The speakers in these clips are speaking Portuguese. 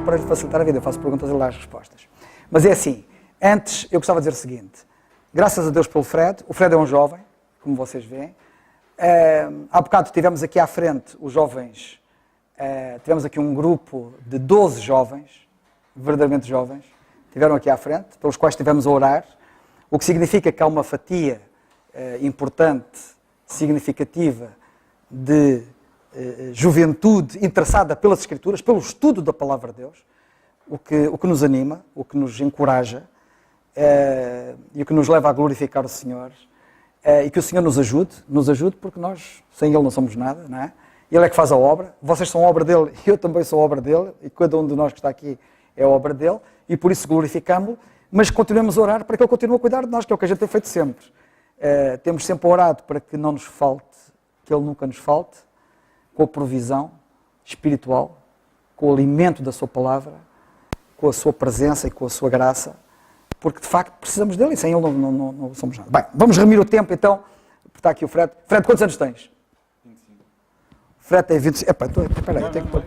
para lhe facilitar a vida. Eu faço perguntas e ele dá as respostas. Mas é assim, antes eu gostava de dizer o seguinte. Graças a Deus pelo Fred. O Fred é um jovem, como vocês veem. Há bocado tivemos aqui à frente os jovens. Tivemos aqui um grupo de 12 jovens, verdadeiramente jovens, estiveram aqui à frente, pelos quais estivemos a orar, o que significa que há uma fatia importante, significativa, de juventude interessada pelas Escrituras, pelo estudo da Palavra de Deus, o que nos anima, o que nos encoraja e o que nos leva a glorificar o Senhor, e que o Senhor nos ajude porque nós, sem Ele não somos nada, não é? Ele é que faz a obra, vocês são obra dele, eu também sou obra dele, e cada um de nós que está aqui é obra dele, e por isso glorificamos-lo, mas continuamos a orar para que ele continue a cuidar de nós, que é o que a gente tem feito sempre. Temos sempre orado para que não nos falte, que ele nunca nos falte, com a provisão espiritual, com o alimento da sua palavra, com a sua presença e com a sua graça, porque de facto precisamos dele, e sem ele não somos nada. Bem, vamos remir o tempo então, está aqui o Fred. Fred, quantos anos tens? Fred tem 25. Espera aí, eu tenho que pôr.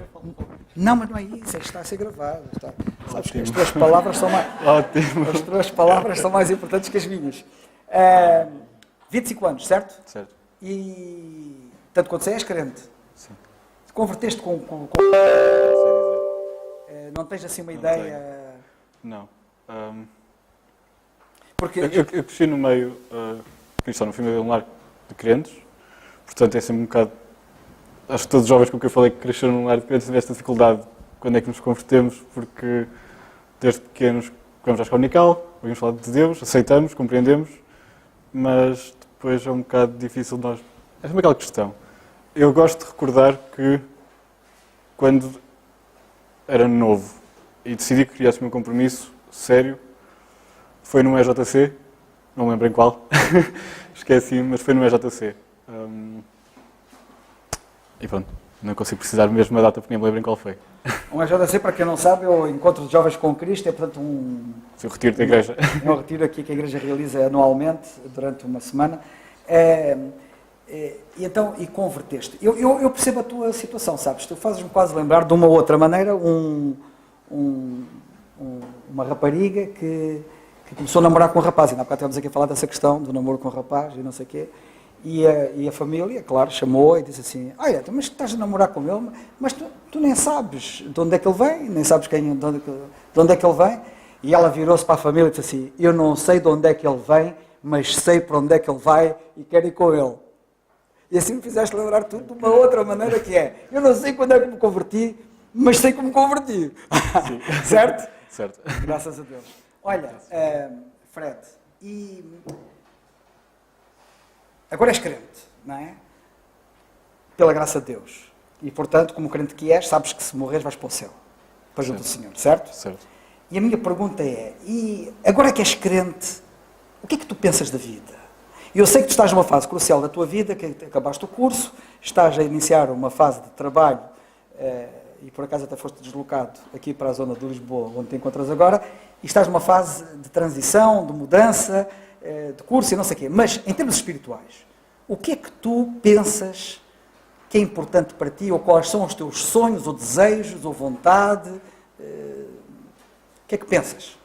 Não, mas não é isso, está a ser gravado. Está. Sabes que as tuas palavras são mais. Ótimo. As tuas palavras são mais importantes que as minhas. 25 anos, certo? Certo. E tanto quanto você és crente. Sim. Te converteste com... não tens assim uma ideia. Não. Porque Eu cresci no meio cristão, no fim de um lar de crentes, portanto é sempre um bocado. Acho que todos os jovens com quem eu falei que cresceram num lar de crentes têm esta dificuldade quando é que nos convertemos, porque desde pequenos vamos à escola unical, ouvimos falar de Deus, aceitamos, compreendemos, mas depois é um bocado difícil nós... É sempre aquela questão. Eu gosto de recordar que quando era novo e decidi que queria assumir um compromisso sério, foi no EJC, não me lembro em qual, esqueci, mas foi no EJC. E pronto, não consigo precisar mesmo a data porque nem me lembro em qual foi. Um EJC, para quem não sabe, é o Encontro de Jovens com Cristo, é portanto O retiro da igreja. É um retiro aqui que a igreja realiza anualmente, durante uma semana. E converteste. Eu percebo a tua situação, sabes? Tu fazes-me quase lembrar de uma outra maneira, uma rapariga que começou a namorar com um rapaz, e há bocado estávamos aqui a falar dessa questão do namoro com um rapaz e não sei o quê, e a família, claro, chamou e disse assim, olha, mas estás a namorar com ele, mas tu nem sabes de onde é que ele vem, nem sabes de onde é que ele vem, e ela virou-se para a família e disse assim, eu não sei de onde é que ele vem, mas sei para onde é que ele vai e quero ir com ele. E assim me fizeste lembrar tudo de uma outra maneira que é, eu não sei quando é que me converti, mas sei como me converti. Certo? Certo. Graças a Deus. Olha, Fred, e agora és crente, não é? Pela graça de Deus. E, portanto, como crente que és, sabes que se morreres vais para o céu, para junto do Senhor, certo? Certo. E a minha pergunta é, e agora que és crente, o que é que tu pensas da vida? Eu sei que tu estás numa fase crucial da tua vida, que acabaste o curso, estás a iniciar uma fase de trabalho, e por acaso até foste deslocado aqui para a zona de Lisboa, onde te encontras agora, e estás numa fase de transição, de mudança, de curso e não sei o quê. Mas, em termos espirituais, o que é que tu pensas que é importante para ti, ou quais são os teus sonhos, ou desejos, ou vontade? O que é que pensas?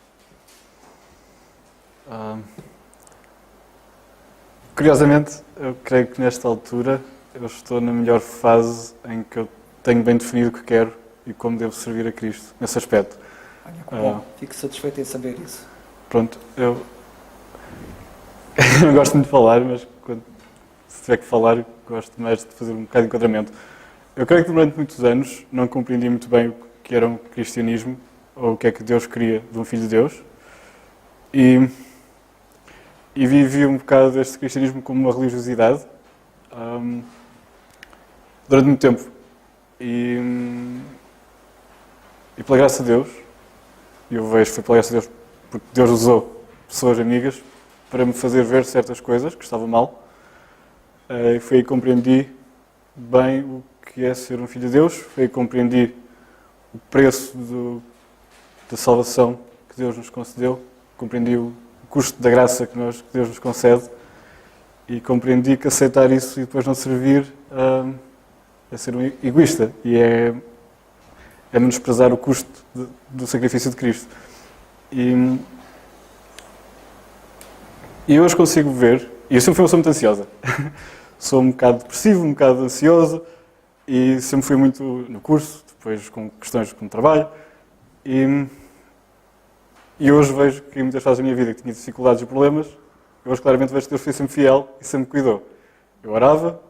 Curiosamente, eu creio que nesta altura eu estou na melhor fase em que eu tenho bem definido o que quero e como devo servir a Cristo, nesse aspecto. Olha, que bom. Fico satisfeito em saber isso. Pronto, eu não gosto muito de falar, mas se tiver que falar, gosto mais de fazer um bocado de enquadramento. Eu creio que durante muitos anos não compreendi muito bem o que era um cristianismo, ou o que é que Deus queria de um filho de Deus, e vivi um bocado deste cristianismo como uma religiosidade durante muito tempo. E pela graça de Deus, eu vejo que foi pela graça de Deus, porque Deus usou pessoas amigas para me fazer ver certas coisas que estavam mal, e foi aí que compreendi bem o que é ser um filho de Deus, foi aí que compreendi o preço da salvação que Deus nos concedeu, compreendi o custo da graça que Deus nos concede, e compreendi que aceitar isso e depois não servir é ser um egoísta. E é é menosprezar o custo do sacrifício de Cristo. E eu hoje consigo ver, e eu sempre fui uma pessoa muito ansiosa, sou um bocado depressivo, um bocado ansioso, e sempre fui muito no curso, depois com questões como trabalho, e hoje vejo que em muitas fases da minha vida que tinha dificuldades e problemas, eu hoje claramente vejo que Deus foi sempre fiel e sempre me cuidou. Eu orava,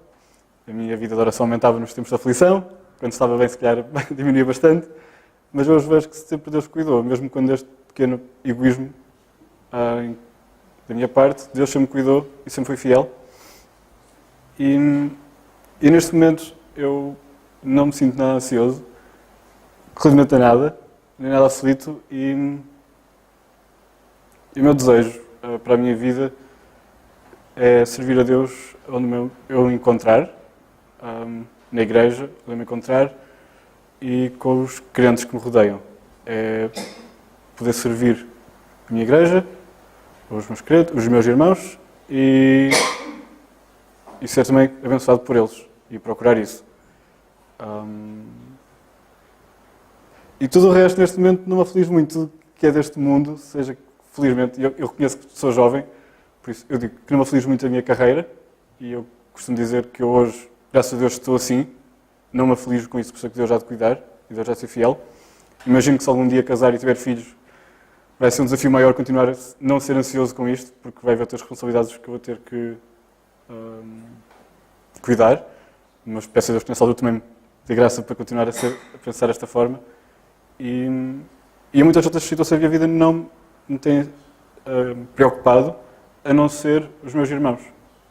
a minha vida de oração aumentava nos tempos de aflição, quando estava bem se calhar diminuía bastante, mas hoje vejo que sempre Deus cuidou, mesmo quando este pequeno egoísmo da minha parte, Deus sempre me cuidou e sempre foi fiel. E neste momento eu não me sinto nada ansioso, relativamente a nada, nem nada aflito, e o meu desejo para a minha vida é servir a Deus onde eu encontrar, na igreja, onde eu me encontrar, e com os crentes que me rodeiam. É poder servir a minha igreja, os meus crentes, os meus irmãos, e ser também abençoado por eles, e procurar isso. E tudo o resto, neste momento, não me aflige muito. Tudo que é deste mundo, seja, felizmente, eu reconheço que sou jovem, por isso eu digo que não me aflige muito a minha carreira, e eu costumo dizer que eu hoje, graças a Deus, estou assim, não me aflijo com isso, porque sei que Deus já há de cuidar, e Deus já de ser fiel. Imagino que se algum dia casar e tiver filhos, vai ser um desafio maior continuar a não ser ansioso com isto, porque vai haver outras responsabilidades que eu vou ter que cuidar, mas peço a Deus que nessa altura também dê graça para continuar a pensar desta forma. E em muitas outras situações da minha vida não me têm preocupado, a não ser os meus irmãos.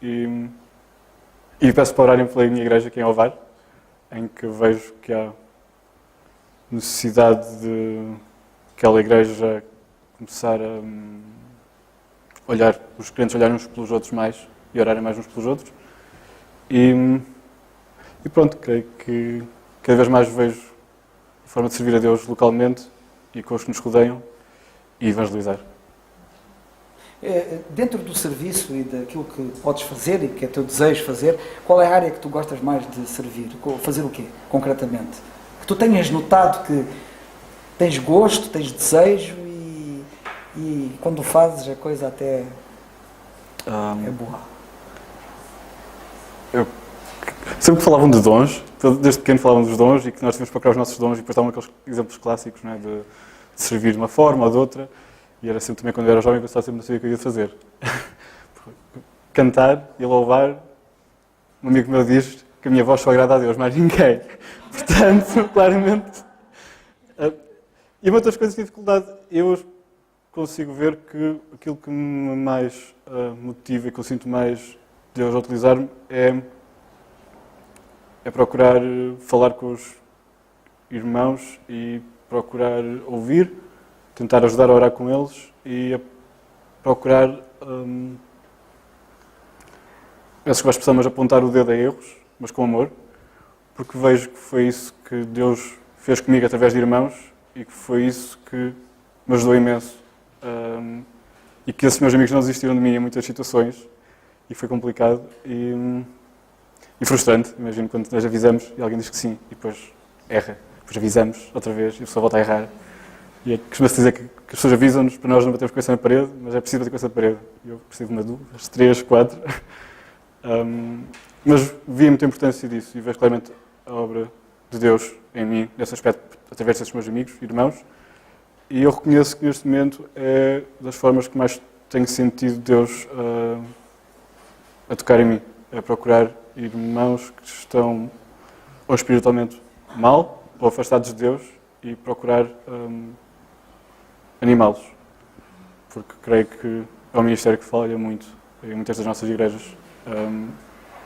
E peço para orarem pela minha igreja aqui em Ovar, em que vejo que há necessidade de aquela igreja começar a olhar, os crentes olharem uns pelos outros mais e orarem mais uns pelos outros. E pronto, creio que cada vez mais vejo a forma de servir a Deus localmente e com os que nos rodeiam e evangelizar. Dentro do serviço e daquilo que podes fazer e que é teu desejo fazer, qual é a área que tu gostas mais de servir? Fazer o quê, concretamente? Que tu tenhas notado que tens gosto, tens desejo e quando fazes a coisa até é boa. Sempre que falavam de dons, desde pequeno falavam dos dons e que nós tínhamos que procurar os nossos dons e depois estavam aqueles exemplos clássicos, não é, de servir de uma forma ou de outra. E era sempre também, quando eu era jovem, eu pensava sempre não sabia o que eu ia fazer. Cantar e louvar, um amigo meu diz que a minha voz só agrada a Deus, mais ninguém. Portanto, claramente. E muitas coisas de dificuldade. Eu consigo ver que aquilo que me mais motiva e que eu sinto mais Deus a utilizar-me é procurar falar com os irmãos e procurar ouvir, tentar ajudar a orar com eles e a procurar, peço que vais precisar, mas apontar o dedo a erros, mas com amor, porque vejo que foi isso que Deus fez comigo através de irmãos e que foi isso que me ajudou imenso. E que esses meus amigos não desistiram de mim em muitas situações e foi complicado e frustrante. Imagino quando nós avisamos e alguém diz que sim e depois erra, depois avisamos outra vez e a pessoa volta a errar. E é que costuma-se dizer que as pessoas avisam-nos para nós não batermos cabeça na parede, mas é preciso bater cabeça na parede. Eu preciso de uma, duas, três, quatro. Mas vi muita importância disso e vejo claramente a obra de Deus em mim, nesse aspecto, através desses meus amigos, irmãos. E eu reconheço que neste momento é das formas que mais tenho sentido Deus a tocar em mim, a procurar irmãos que estão ou espiritualmente mal ou afastados de Deus e procurar animá-los. Porque creio que é um ministério que falha muito em muitas das nossas igrejas,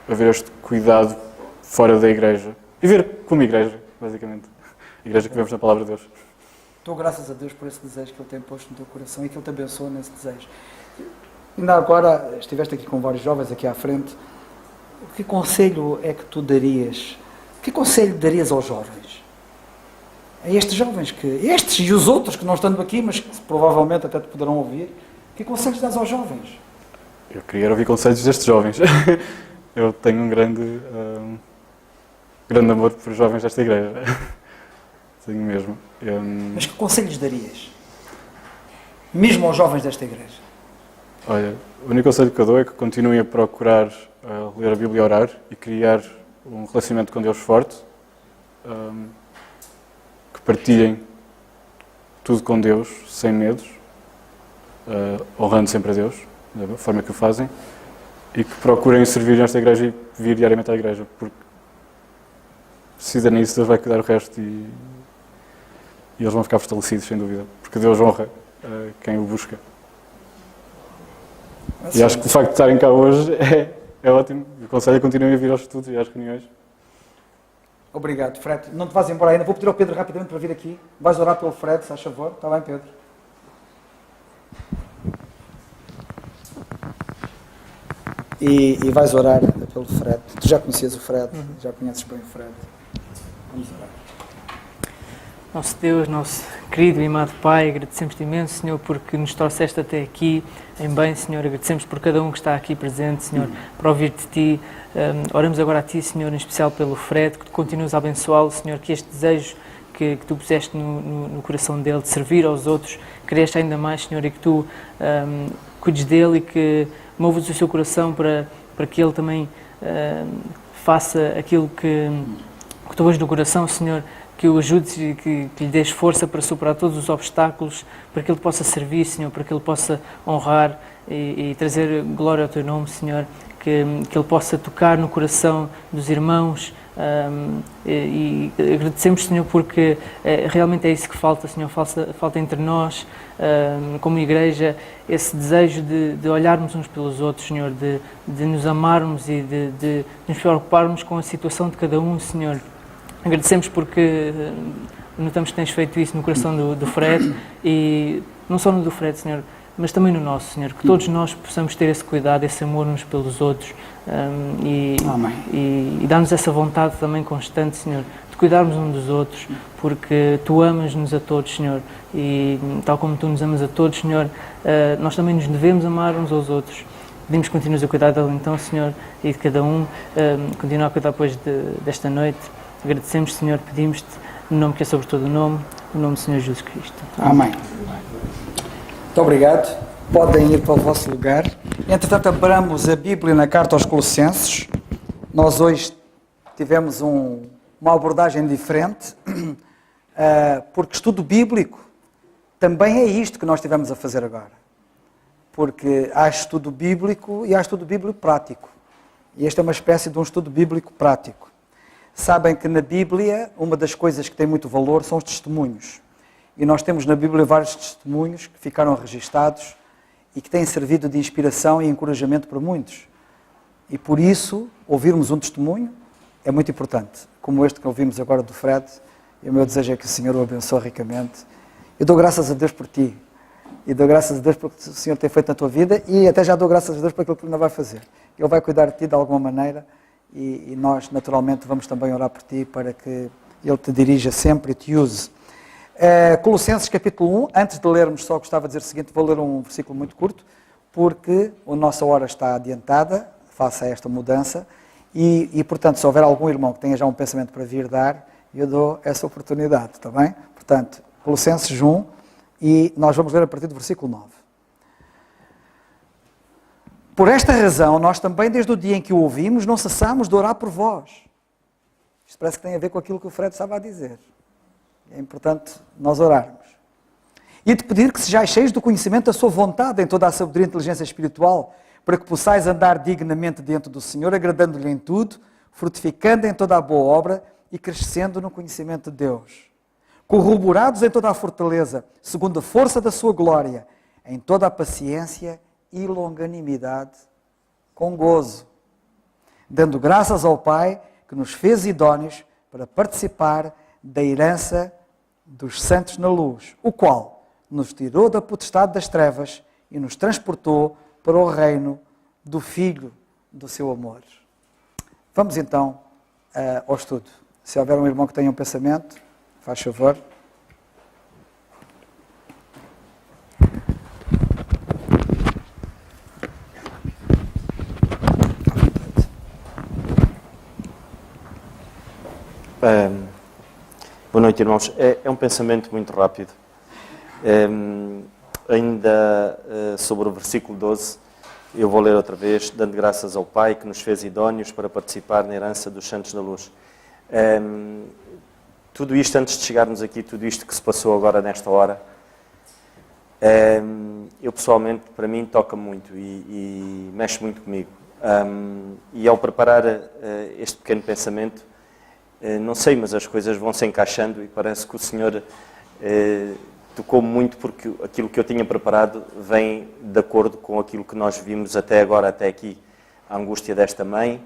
haver este cuidado fora da igreja. Viver como igreja, basicamente. A igreja que vemos na palavra de Deus. Dou graças a Deus por esse desejo que Ele tem posto no teu coração e que Ele te abençoa nesse desejo. Ainda agora, estiveste aqui com vários jovens aqui à frente. Que conselho é que tu darias? Que conselho darias aos jovens? A estes jovens, estes e os outros que não estão aqui, mas que provavelmente até te poderão ouvir. Que conselhos dás aos jovens? Eu queria ouvir conselhos destes jovens. Eu tenho um grande amor por jovens desta igreja. tenho mesmo. Mas que conselhos darias? Mesmo aos jovens desta igreja? Olha, o único conselho que eu dou é que continuem a procurar ler a Bíblia e orar e criar um relacionamento com Deus forte, que partilhem tudo com Deus, sem medos, honrando sempre a Deus, da forma que o fazem, e que procurem servir nesta igreja e vir diariamente à igreja, porque se fizerem isso, Deus vai cuidar do resto e eles vão ficar fortalecidos, sem dúvida, porque Deus honra quem o busca. E acho que o facto de estarem cá hoje é ótimo. O conselho é que continuem a vir aos estudos e às reuniões. Obrigado, Fred. Não te vais embora ainda. Vou pedir ao Pedro rapidamente para vir aqui. Vais orar pelo Fred, se faz favor. Está bem, Pedro? E vais orar pelo Fred. Tu já conhecias o Fred, já conheces bem o Fred. Vamos orar. Nosso Deus, nosso querido e amado Pai, agradecemos-te imenso, Senhor, porque nos trouxeste até aqui em bem, Senhor. Agradecemos por cada um que está aqui presente, Senhor, para ouvir de Ti. Oramos agora a Ti, Senhor, em especial pelo Fred, que Tu continues a abençoá-lo, Senhor, que este desejo que Tu puseste no coração dele de servir aos outros, cresça ainda mais, Senhor, e que Tu cuides dele e que movas o seu coração para que ele também faça aquilo que Tu vês no coração, Senhor, que o ajudes e que lhe dês força para superar todos os obstáculos, para que ele possa servir, Senhor, para que ele possa honrar e trazer glória ao Teu nome, Senhor, que ele possa tocar no coração dos irmãos, e agradecemos, Senhor, porque realmente é isso que falta, Senhor, falta entre nós, como igreja, esse desejo de olharmos uns pelos outros, Senhor, de nos amarmos e de nos preocuparmos com a situação de cada um, Senhor. Agradecemos porque notamos que tens feito isso no coração do Fred, e não só no do Fred, Senhor, mas também no nosso, Senhor, que todos nós possamos ter esse cuidado, esse amor uns pelos outros, e dar-nos essa vontade também constante, Senhor, de cuidarmos uns dos outros, porque Tu amas-nos a todos, Senhor, e tal como Tu nos amas a todos, Senhor, nós também nos devemos amar uns aos outros. Pedimos que continues a cuidar dele então, Senhor, e de cada um, continua a cuidar depois desta noite. Agradecemos, Senhor, pedimos-te, no nome que é sobre todo o nome, no nome do Senhor Jesus Cristo. Amém. Muito obrigado. Podem ir para o vosso lugar. Entretanto, abramos a Bíblia na carta aos Colossenses. Nós hoje tivemos uma abordagem diferente, porque estudo bíblico também é isto que nós estivemos a fazer agora. Porque há estudo bíblico e há estudo bíblico prático. E este é uma espécie de um estudo bíblico prático. Sabem que na Bíblia, uma das coisas que tem muito valor são os testemunhos. E nós temos na Bíblia vários testemunhos que ficaram registados e que têm servido de inspiração e encorajamento para muitos. E por isso, ouvirmos um testemunho é muito importante, como este que ouvimos agora do Fred, e o meu desejo é que o Senhor o abençoe ricamente. Eu dou graças a Deus por ti, e dou graças a Deus por que o Senhor tem feito na tua vida, e até já dou graças a Deus por aquilo que Ele ainda vai fazer. Ele vai cuidar de ti de alguma maneira, e nós, naturalmente, vamos também orar por ti para que Ele te dirija sempre e te use. Colossenses capítulo 1, antes de lermos, só gostava de dizer o seguinte, vou ler um versículo muito curto, porque a nossa hora está adiantada, face a esta mudança, e portanto, se houver algum irmão que tenha já um pensamento para vir dar, eu dou essa oportunidade, está bem? Portanto, Colossenses 1, e nós vamos ler a partir do versículo 9. Por esta razão, nós também, desde o dia em que o ouvimos, não cessamos de orar por vós. Isto parece que tem a ver com aquilo que o Fred estava a dizer. É importante nós orarmos. E de pedir que sejais cheios do conhecimento da sua vontade em toda a sabedoria e inteligência espiritual, para que possais andar dignamente diante do Senhor, agradando-lhe em tudo, frutificando em toda a boa obra e crescendo no conhecimento de Deus. Corroborados em toda a fortaleza, segundo a força da sua glória, em toda a paciência e longanimidade, com gozo, dando graças ao Pai, que nos fez idóneos para participar da herança dos santos na luz, o qual nos tirou da potestade das trevas e nos transportou para o reino do Filho do seu amor. Vamos então ao estudo. Se houver um irmão que tenha um pensamento, faz favor. Boa noite, irmãos. É um pensamento muito rápido. Ainda sobre o versículo 12, eu vou ler outra vez, dando graças ao Pai que nos fez idóneos para participar na herança dos santos da luz. Tudo isto, antes de chegarmos aqui, tudo isto que se passou agora nesta hora, eu pessoalmente, para mim, toca muito e mexe muito comigo. E ao preparar este pequeno pensamento, não sei, mas as coisas vão se encaixando e parece que o Senhor tocou muito, porque aquilo que eu tinha preparado vem de acordo com aquilo que nós vimos até agora, até aqui. A angústia desta mãe,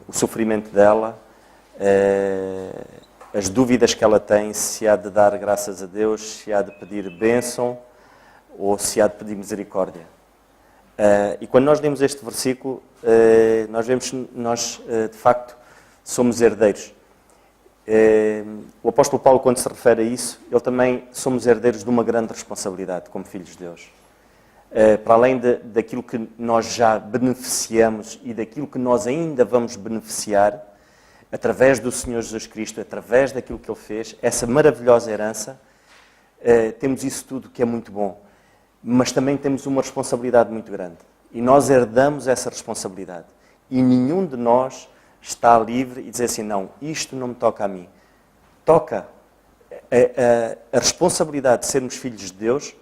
o sofrimento dela, as dúvidas que ela tem, se há de dar graças a Deus, se há de pedir bênção ou se há de pedir misericórdia. E quando nós lemos este versículo, nós vemos que nós, de facto, somos herdeiros. O apóstolo Paulo, quando se refere a isso, ele também somos herdeiros de uma grande responsabilidade como filhos de Deus. Para além daquilo que nós já beneficiamos e daquilo que nós ainda vamos beneficiar, através do Senhor Jesus Cristo, através daquilo que Ele fez, essa maravilhosa herança, temos isso tudo que é muito bom, mas também temos uma responsabilidade muito grande. E nós herdamos essa responsabilidade. E nenhum de nós está livre e dizer assim, não, isto não me toca a mim. Toca. A responsabilidade de sermos filhos de Deus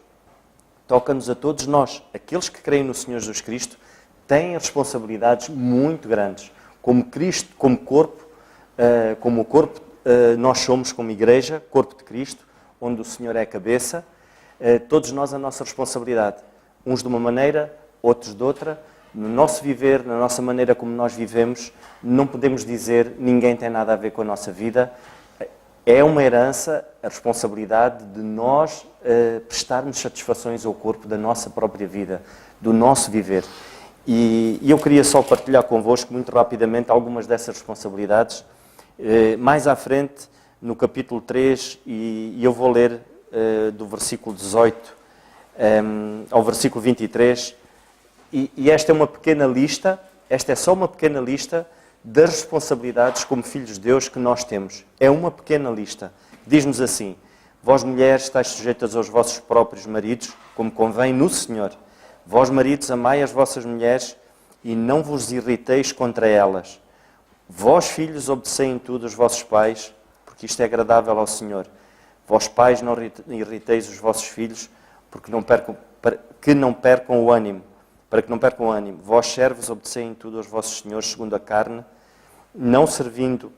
toca-nos a todos nós. Aqueles que creem no Senhor Jesus Cristo têm responsabilidades muito grandes. Como Cristo, como corpo, como o corpo, nós somos como igreja, corpo de Cristo, onde o Senhor é a cabeça, todos nós a nossa responsabilidade. Uns de uma maneira, outros de outra. No nosso viver, na nossa maneira como nós vivemos, não podemos dizer ninguém tem nada a ver com a nossa vida. É uma herança, a responsabilidade de nós prestarmos satisfações ao corpo da nossa própria vida, do nosso viver. E eu queria só partilhar convosco, muito rapidamente, algumas dessas responsabilidades. Mais à frente, no capítulo 3, e eu vou ler do versículo 18 ao versículo 23, e esta é uma pequena lista, esta é só uma pequena lista das responsabilidades como filhos de Deus que nós temos. É uma pequena lista. Diz-nos assim: vós mulheres estáis sujeitas aos vossos próprios maridos, como convém no Senhor. Vós maridos amai as vossas mulheres e não vos irriteis contra elas. Vós filhos obedecei em tudo os vossos pais, porque isto é agradável ao Senhor. Vós pais não irriteis os vossos filhos, porque para que não percam o ânimo. Vós servos obedecei em tudo aos vossos senhores segundo a carne, não servindo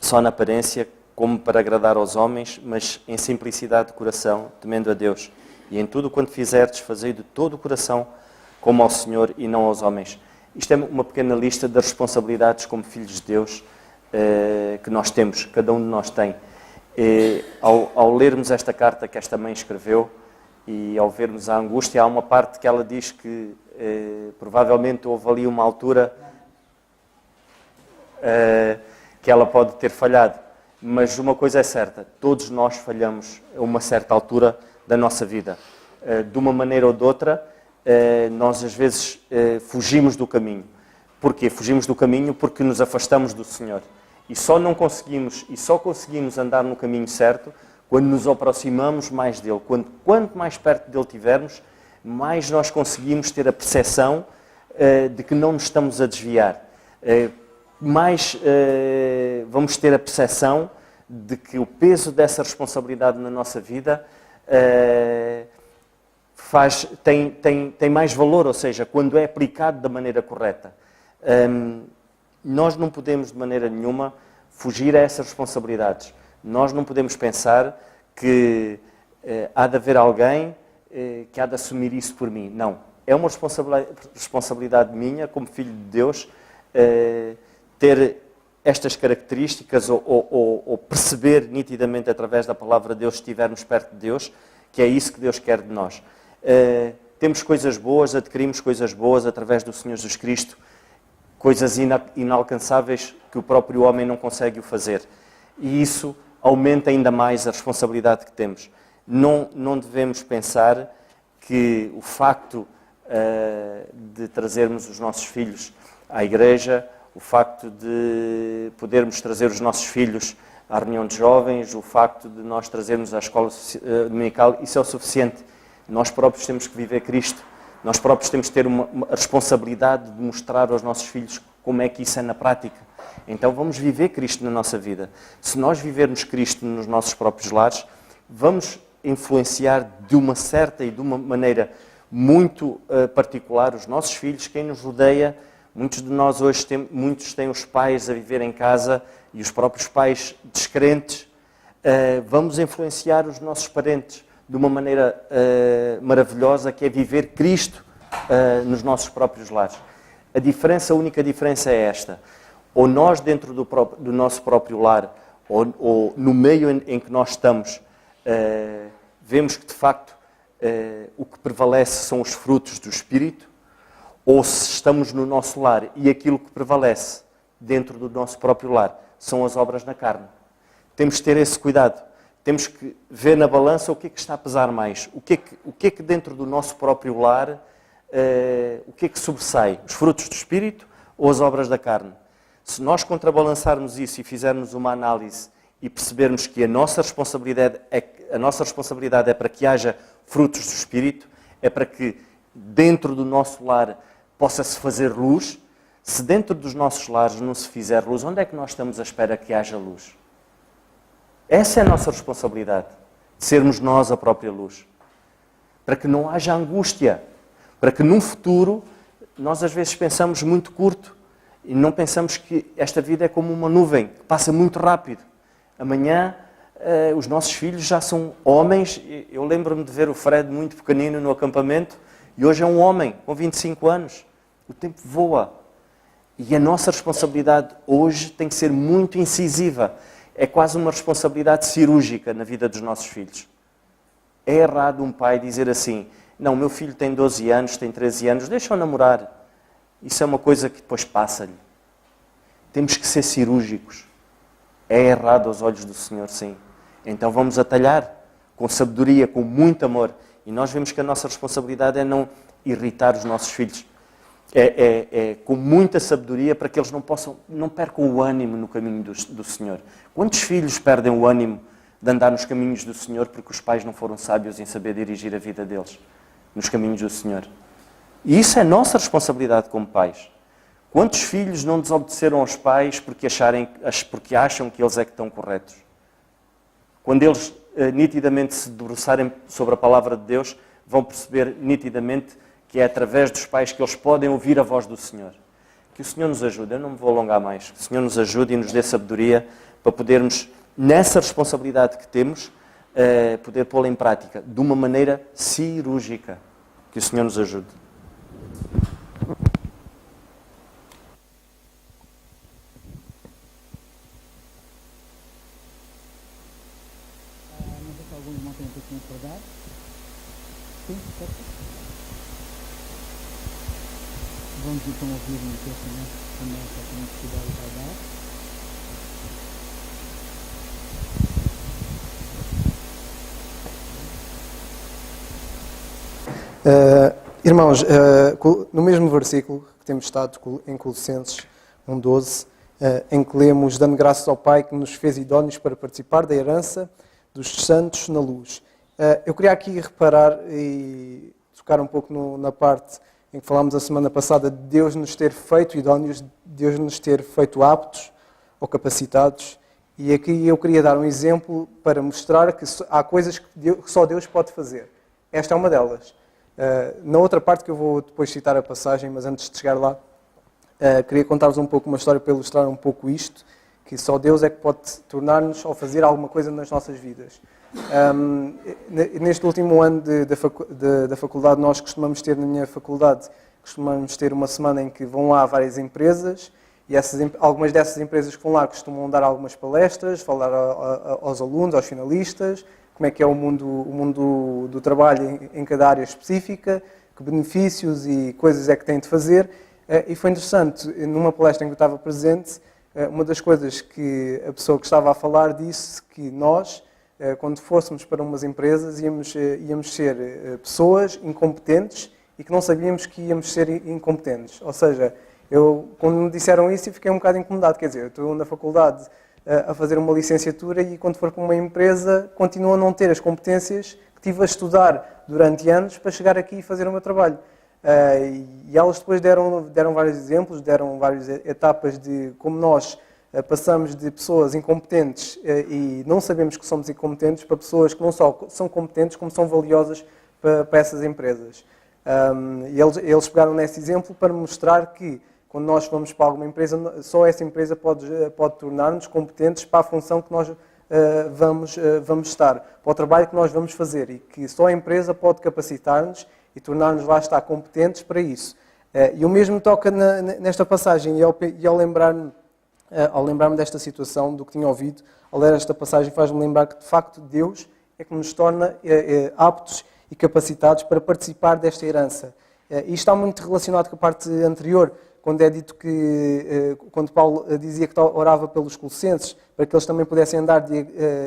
só na aparência como para agradar aos homens, mas em simplicidade de coração, temendo a Deus. E em tudo quanto fizerdes, fazei de todo o coração como ao Senhor e não aos homens. Isto é uma pequena lista das responsabilidades como filhos de Deus que nós temos, cada um de nós tem. Ao lermos esta carta que esta mãe escreveu e ao vermos a angústia, há uma parte que ela diz que provavelmente houve ali uma altura que ela pode ter falhado. Mas uma coisa é certa, todos nós falhamos a uma certa altura da nossa vida. De uma maneira ou de outra, nós às vezes fugimos do caminho. Porquê? Fugimos do caminho porque nos afastamos do Senhor. E só conseguimos andar no caminho certo quando nos aproximamos mais dele. Quanto mais perto dele tivermos, mais nós conseguimos ter a percepção de que não nos estamos a desviar. Mais vamos ter a percepção de que o peso dessa responsabilidade na nossa vida tem mais valor, ou seja, quando é aplicado da maneira correta. Nós não podemos de maneira nenhuma fugir a essas responsabilidades. Nós não podemos pensar que há de haver alguém que há de assumir isso por mim. Não. É uma responsabilidade minha, como filho de Deus, ter estas características ou perceber nitidamente através da palavra de Deus, se estivermos perto de Deus, que é isso que Deus quer de nós. Temos coisas boas, adquirimos coisas boas através do Senhor Jesus Cristo, coisas inalcançáveis que o próprio homem não consegue o fazer. E isso aumenta ainda mais a responsabilidade que temos. Não devemos pensar que o facto de trazermos os nossos filhos à igreja, o facto de podermos trazer os nossos filhos à reunião de jovens, o facto de nós trazermos à escola dominical, isso é o suficiente. Nós próprios temos que viver Cristo. Nós próprios temos que ter a responsabilidade de mostrar aos nossos filhos como é que isso é na prática. Então vamos viver Cristo na nossa vida. Se nós vivermos Cristo nos nossos próprios lares, vamos influenciar de uma certa e de uma maneira muito particular os nossos filhos, quem nos rodeia. Muitos de nós hoje muitos têm os pais a viver em casa e os próprios pais descrentes. Vamos influenciar os nossos parentes de uma maneira maravilhosa, que é viver Cristo nos nossos próprios lares. A única diferença é esta. Ou nós, dentro do nosso próprio lar, ou no meio em que nós estamos, vemos que, de facto, o que prevalece são os frutos do Espírito, ou se estamos no nosso lar e aquilo que prevalece dentro do nosso próprio lar são as obras na carne. Temos que ter esse cuidado. Temos que ver na balança o que é que está a pesar mais. O que é que dentro do nosso próprio lar, o que é que sobressai? Os frutos do Espírito ou as obras da carne? Se nós contrabalançarmos isso e fizermos uma análise e percebermos que a nossa responsabilidade é para que haja frutos do Espírito, é para que dentro do nosso lar possa-se fazer luz. Se dentro dos nossos lares não se fizer luz, onde é que nós estamos à espera que haja luz? Essa é a nossa responsabilidade, de sermos nós a própria luz. Para que não haja angústia, para que num futuro, nós às vezes pensamos muito curto e não pensamos que esta vida é como uma nuvem, que passa muito rápido. Amanhã os nossos filhos já são homens. Eu lembro-me de ver o Fred muito pequenino no acampamento e hoje é um homem com 25 anos. O tempo voa. E a nossa responsabilidade hoje tem que ser muito incisiva. É quase uma responsabilidade cirúrgica na vida dos nossos filhos. É errado um pai dizer assim: não, meu filho tem 12 anos, tem 13 anos, deixa-o namorar. Isso é uma coisa que depois passa-lhe. Temos que ser cirúrgicos. É errado aos olhos do Senhor, sim. Então vamos atalhar com sabedoria, com muito amor. E nós vemos que a nossa responsabilidade é não irritar os nossos filhos. É com muita sabedoria para que eles não percam o ânimo no caminho do Senhor. Quantos filhos perdem o ânimo de andar nos caminhos do Senhor porque os pais não foram sábios em saber dirigir a vida deles nos caminhos do Senhor? E isso é nossa responsabilidade como pais. Quantos filhos não desobedeceram aos pais porque acham que eles é que estão corretos? Quando eles nitidamente se debruçarem sobre a palavra de Deus, vão perceber nitidamente que é através dos pais que eles podem ouvir a voz do Senhor. Que o Senhor nos ajude. Eu não me vou alongar mais. Que o Senhor nos ajude e nos dê sabedoria para podermos, nessa responsabilidade que temos, poder pô-la em prática de uma maneira cirúrgica. Que o Senhor nos ajude. Não sei se algum irmão tem um pouquinho para dar. Sim, certo? Vamos então ouvir um pensamento também para que nos cuidado vai dar. Irmãos, no mesmo versículo que temos estado em Colossenses 1:12, em que lemos: dando graças ao Pai que nos fez idóneos para participar da herança dos santos na luz. Eu queria aqui reparar e tocar um pouco na parte em que falámos a semana passada de Deus nos ter feito idóneos, Deus nos ter feito aptos ou capacitados. E aqui eu queria dar um exemplo para mostrar que há coisas que só Deus pode fazer. Esta é uma delas. Na outra parte, que eu vou depois citar a passagem, mas antes de chegar lá, queria contar-vos um pouco uma história para ilustrar um pouco isto, que só Deus é que pode tornar-nos ou fazer alguma coisa nas nossas vidas. Neste último ano da faculdade, nós costumamos ter, na minha faculdade, costumamos ter uma semana em que vão lá várias empresas e algumas dessas empresas que vão lá costumam dar algumas palestras, falar aos alunos, aos finalistas, como é que é o mundo do trabalho em cada área específica, que benefícios e coisas é que têm de fazer. E foi interessante, numa palestra em que eu estava presente, uma das coisas que a pessoa que estava a falar disse que nós, quando fôssemos para umas empresas, íamos ser pessoas incompetentes e que não sabíamos que íamos ser incompetentes. Ou seja, quando me disseram isso, eu fiquei um bocado incomodado. Quer dizer, eu estou na faculdade a fazer uma licenciatura e quando for para uma empresa continua a não ter as competências que tive a estudar durante anos para chegar aqui e fazer o meu trabalho. E elas depois deram vários exemplos, deram várias etapas de como nós passamos de pessoas incompetentes e não sabemos que somos incompetentes para pessoas que não só são competentes como são valiosas para essas empresas. E eles pegaram nesse exemplo para mostrar que quando nós vamos para alguma empresa, só essa empresa pode tornar-nos competentes para a função que nós vamos estar, para o trabalho que nós vamos fazer, e que só a empresa pode capacitar-nos e tornar-nos lá estar competentes para isso. E o mesmo toca nesta passagem, e ao lembrar-me desta situação, do que tinha ouvido, ao ler esta passagem, faz-me lembrar que, de facto, Deus é que nos torna aptos e capacitados para participar desta herança. E está muito relacionado com a parte anterior, quando é dito que, quando Paulo dizia que orava pelos Colossenses, para que eles também pudessem andar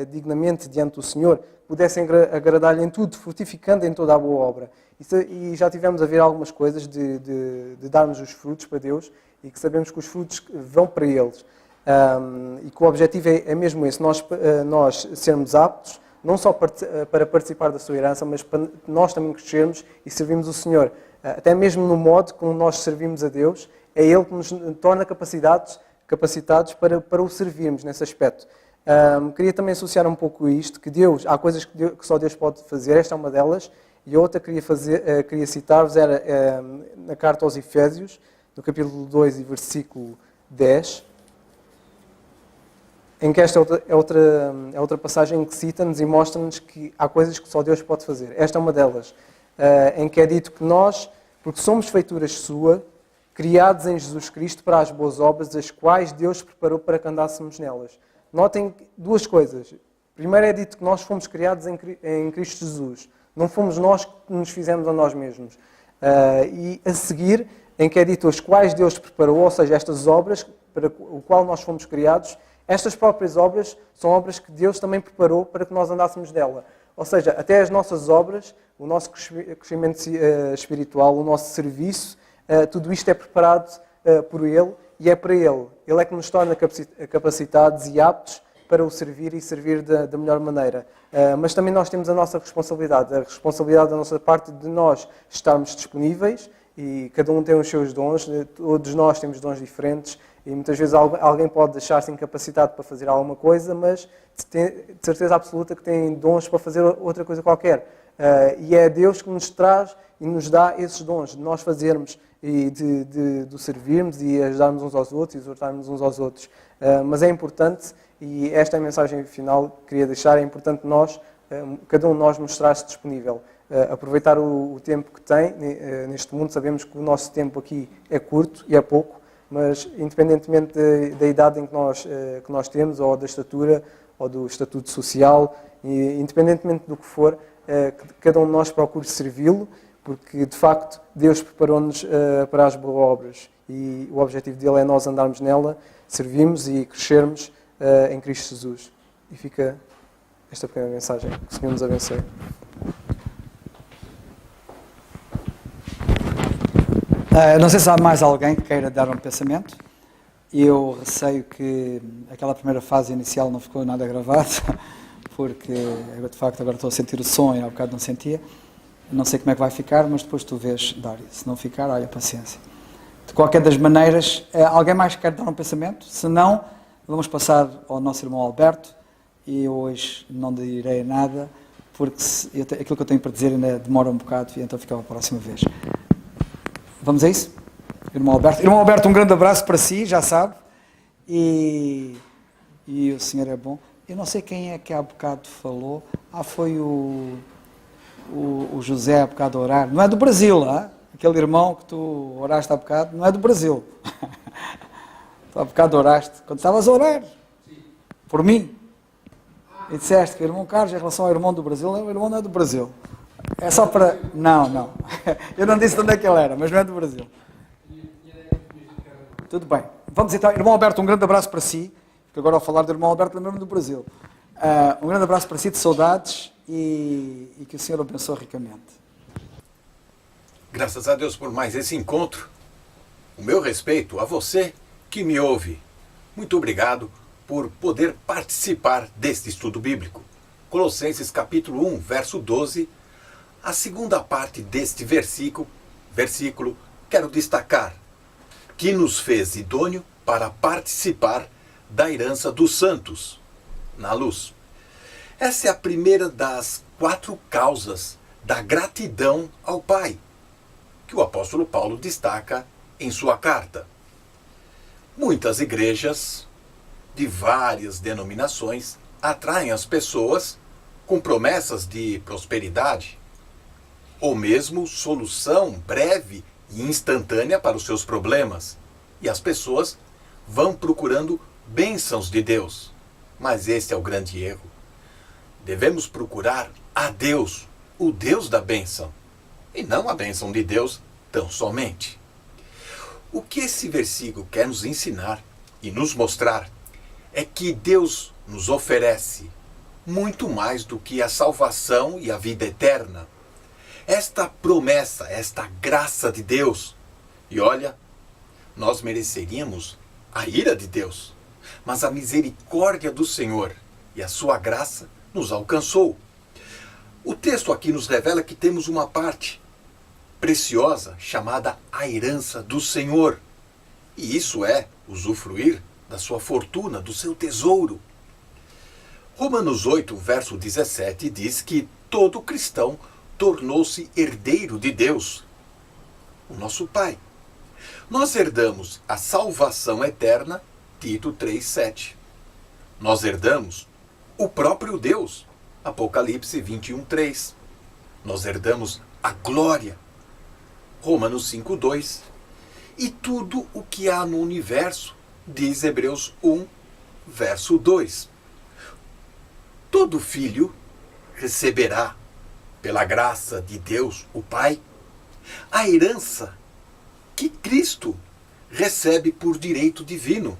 dignamente diante do Senhor, pudessem agradar-lhe em tudo, frutificando em toda a boa obra. E já tivemos a ver algumas coisas de darmos os frutos para Deus e que sabemos que os frutos vão para eles. E que o objetivo é mesmo esse, nós sermos aptos, não só para participar da sua herança, mas para nós também crescermos e servirmos o Senhor. Até mesmo no modo como nós servimos a Deus, é Ele que nos torna capacitados para o servirmos nesse aspecto. Queria também associar um pouco isto, que há coisas que só Deus pode fazer, esta é uma delas, e a outra que queria citar-vos era na carta aos Efésios, no capítulo 2 e versículo 10, em que esta é outra passagem que cita-nos e mostra-nos que há coisas que só Deus pode fazer. Esta é uma delas, em que é dito que nós, porque somos feituras sua, criados em Jesus Cristo para as boas obras, as quais Deus preparou para que andássemos nelas. Notem duas coisas. Primeiro é dito que nós fomos criados em Cristo Jesus. Não fomos nós que nos fizemos a nós mesmos. E a seguir, em que é dito as quais Deus preparou, ou seja, estas obras para o qual nós fomos criados, estas próprias obras são obras que Deus também preparou para que nós andássemos nela. Ou seja, até as nossas obras, o nosso crescimento espiritual, o nosso serviço, tudo isto é preparado por Ele e é para Ele. Ele é que nos torna capacitados e aptos para o servir e servir da melhor maneira. Mas também nós temos a nossa responsabilidade. A responsabilidade da nossa parte de nós estarmos disponíveis e cada um tem os seus dons. Todos nós temos dons diferentes e muitas vezes alguém pode deixar-se incapacitado para fazer alguma coisa, mas de certeza absoluta que tem dons para fazer outra coisa qualquer. E é Deus que nos traz e nos dá esses dons de nós fazermos e de servirmos e ajudarmos uns aos outros e exortarmos uns aos outros. Mas é importante, e esta é a mensagem final que queria deixar, é importante cada um de nós mostrar-se disponível. Aproveitar o tempo que tem neste mundo. Sabemos que o nosso tempo aqui é curto e é pouco, mas independentemente da idade em que nós temos, ou da estatura, ou do estatuto social, e independentemente do que for, que cada um de nós procure servi-lo, porque de facto Deus preparou-nos para as boas obras e o objetivo dele é nós andarmos nela, servirmos e crescermos em Cristo Jesus. E fica esta pequena mensagem. Que o Senhor nos abençoe. Não sei se há mais alguém que queira dar um pensamento. Eu receio que aquela primeira fase inicial não ficou nada gravada, porque de facto agora estou a sentir o som e há bocado não sentia. Não sei como é que vai ficar, mas depois tu vês, Dário. Se não ficar, olha, paciência. De qualquer das maneiras, alguém mais quer dar um pensamento? Se não, vamos passar ao nosso irmão Alberto. E eu hoje não direi nada, porque aquilo que eu tenho para dizer ainda demora um bocado e então fica para a próxima vez. Vamos a isso? Irmão Alberto. Irmão Alberto, um grande abraço para si, já sabe. E o senhor é bom. Eu não sei quem é que há bocado falou. Foi o José há bocado a orar. Não é do Brasil, aquele irmão que tu oraste há bocado, não é do Brasil. Tu há bocado oraste, quando estavas a orar, por mim. E disseste que o irmão Carlos, em relação ao irmão do Brasil, o irmão não é do Brasil. É só para... Não. Eu não disse de onde é que ele era, mas não é do Brasil. Tudo bem. Vamos então. Irmão Alberto, um grande abraço para si. Porque agora ao falar do irmão Alberto, lembro-me do Brasil. Um grande abraço para si, de saudades, e que o Senhor o abençoe ricamente. Graças a Deus por mais esse encontro. O meu respeito a você que me ouve. Muito obrigado por poder participar deste estudo bíblico. Colossenses capítulo 1, verso 12, a segunda parte deste versículo, quero destacar, que nos fez idôneo para participar da herança dos santos, na luz. Essa é a primeira das 4 causas da gratidão ao Pai, que o apóstolo Paulo destaca em sua carta. Muitas igrejas de várias denominações atraem as pessoas com promessas de prosperidade, ou mesmo solução breve e instantânea para os seus problemas. E as pessoas vão procurando bênçãos de Deus. Mas este é o grande erro. Devemos procurar a Deus, o Deus da bênção, e não a bênção de Deus tão somente. O que esse versículo quer nos ensinar e nos mostrar é que Deus nos oferece muito mais do que a salvação e a vida eterna. Esta promessa, esta graça de Deus, e olha, nós mereceríamos a ira de Deus, mas a misericórdia do Senhor e a sua graça nos alcançou. O texto aqui nos revela que temos uma parte preciosa chamada a herança do Senhor. E isso é usufruir da sua fortuna, do seu tesouro. Romanos 8, verso 17 diz que todo cristão tornou-se herdeiro de Deus, o nosso Pai. Nós herdamos a salvação eterna, Tito 3,7. Nós herdamos o próprio Deus, Apocalipse 21,3. Nós herdamos a glória, Romanos 5,2. E tudo o que há no universo, diz Hebreus 1, verso 2. Todo filho receberá, pela graça de Deus, o Pai, a herança que Cristo recebe por direito divino.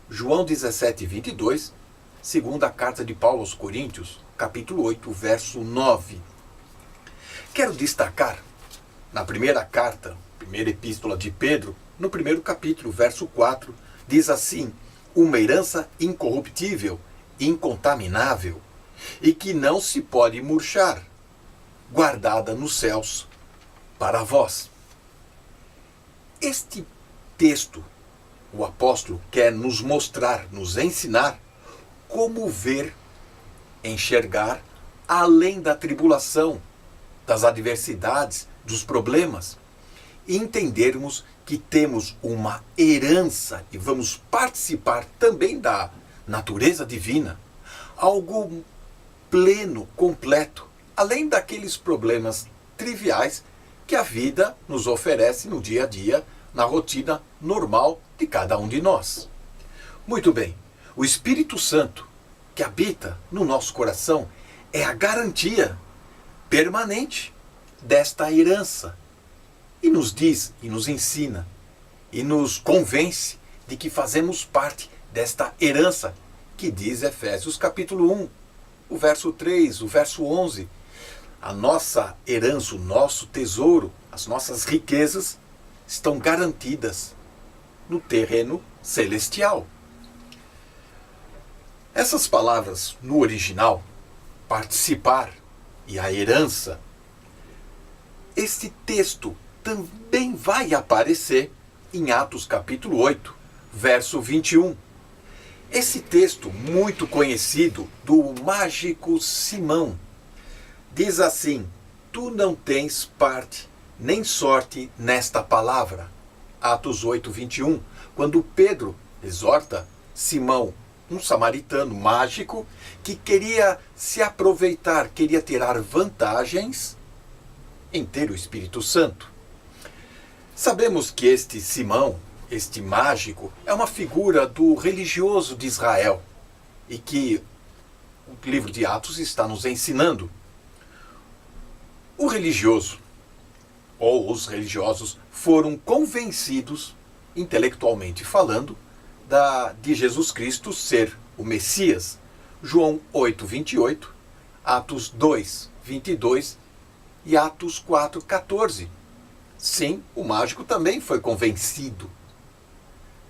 João 17, 22, segunda carta de Paulo aos Coríntios, capítulo 8, verso 9. Quero destacar, na primeira carta, primeira epístola de Pedro, no primeiro capítulo, verso 4, diz assim: uma herança incorruptível, incontaminável, e que não se pode murchar, guardada nos céus para vós. Este texto, o apóstolo quer nos mostrar, nos ensinar como ver, enxergar além da tribulação, das adversidades, dos problemas, e entendermos que temos uma herança e vamos participar também da natureza divina, algo pleno, completo, além daqueles problemas triviais que a vida nos oferece no dia a dia, na rotina normal de cada um de nós. Muito bem, o Espírito Santo que habita no nosso coração é a garantia permanente desta herança e nos diz, e nos ensina, e nos convence de que fazemos parte desta herança que diz Efésios capítulo 1, o verso 3, o verso 11. A nossa herança, o nosso tesouro, as nossas riquezas estão garantidas no terreno celestial. Essas palavras no original, participar e a herança, este texto também vai aparecer em Atos capítulo 8, verso 21. Esse texto muito conhecido do mágico Simão diz assim: tu não tens parte nem sorte nesta palavra. Atos 8, 21, quando Pedro exorta Simão, um samaritano mágico que queria se aproveitar, queria tirar vantagens em ter o Espírito Santo. Sabemos que este Simão, este mágico, é uma figura do religioso de Israel e que o livro de Atos está nos ensinando. O religioso, ou os religiosos, foram convencidos, intelectualmente falando, de Jesus Cristo ser o Messias. João 8, 28, Atos 2, 22 e Atos 4, 14. Sim, o mágico também foi convencido.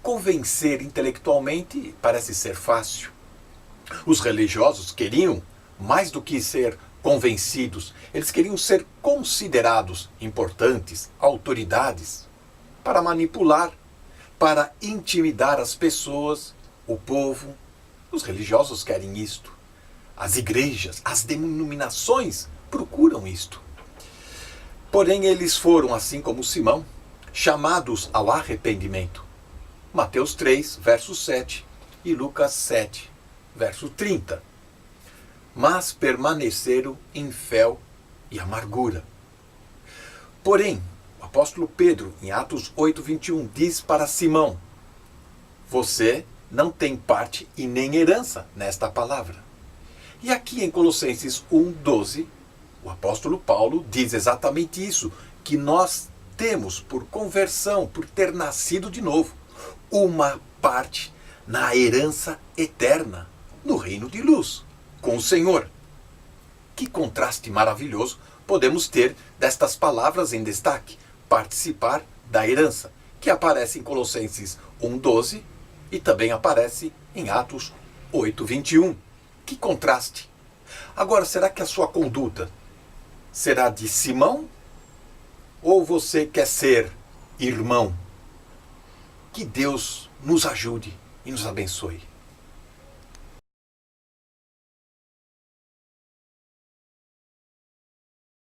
convencer intelectualmente parece ser fácil. Os religiosos queriam, mais do que ser convencidos, eles queriam ser considerados importantes, autoridades, para manipular, para intimidar as pessoas, o povo. Os religiosos querem isto. As igrejas, as denominações procuram isto. Porém, eles foram, assim como Simão, chamados ao arrependimento. Mateus 3, verso 7 e Lucas 7, verso 30. Mas permaneceram em fel e amargura. Porém, o apóstolo Pedro, em Atos 8, 21, diz para Simão: você não tem parte e nem herança nesta palavra. E aqui em Colossenses 1, 12, o apóstolo Paulo diz exatamente isso, que nós temos por conversão, por ter nascido de novo, uma parte na herança eterna, no reino de luz, com o Senhor. Que contraste maravilhoso podemos ter destas palavras em destaque: participar da herança, que aparece em Colossenses 1:12 e também aparece em Atos 8:21. Que contraste! Agora, será que a sua conduta será de Simão ou você quer ser irmão? Que Deus nos ajude e nos abençoe.